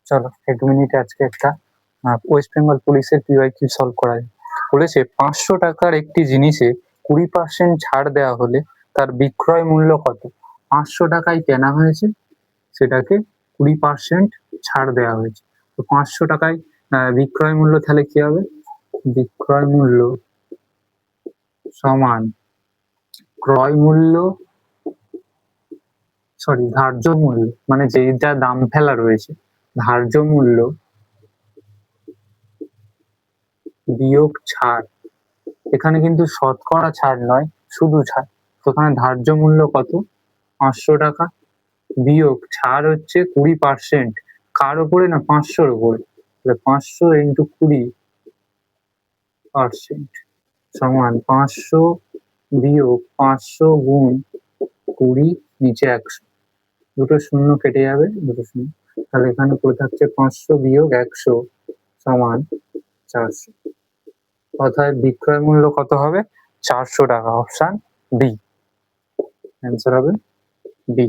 চলো 1 মিনিটে আজকে একটা ওয়েস্ট বেঙ্গল পুলিশের PYQ সলভ করা যায়। বলেছে 500 টাকার একটি জিনিসে 20% ছাড় দেওয়া হলে তার বিক্রয় মূল্য কত? 500 টাকায় কেনা হয়েছে, সেটাকে 20% ছাড় দেওয়া হয়েছে। তো 500 টাকায় বিক্রয় মূল্য তাহলে কি হবে? বিক্রয় মূল্য সমান ক্রয় মূল্য ধার্য মূল্য, মানে যেটা দাম ফেলা রয়েছে ধার্য মূল্য বিয়োগ ছাড়। এখানে কিন্তু শতকরা ছাড় নয়, শুধু ছাড়। তো এখানে ধার্য মূল্য কত? 500 টাকা বিয়োগ ছাড় হচ্ছে 20%। কার ওপরে? না 500-র ওপরে। 500 ইন্টু 20% সমান 500 বিয়োগ 500 গুণ 20 নিচে 100, দুটো শূন্য কেটে যাবে, দুটো শূন্য। তাহলে এখানে পড়ে থাকছে 500 বিয়োগ 100 সমান 400। অর্থাৎ বিক্রয় মূল্য কত হবে? 400 টাকা। অপশন বি, অ্যান্সার হবে বি।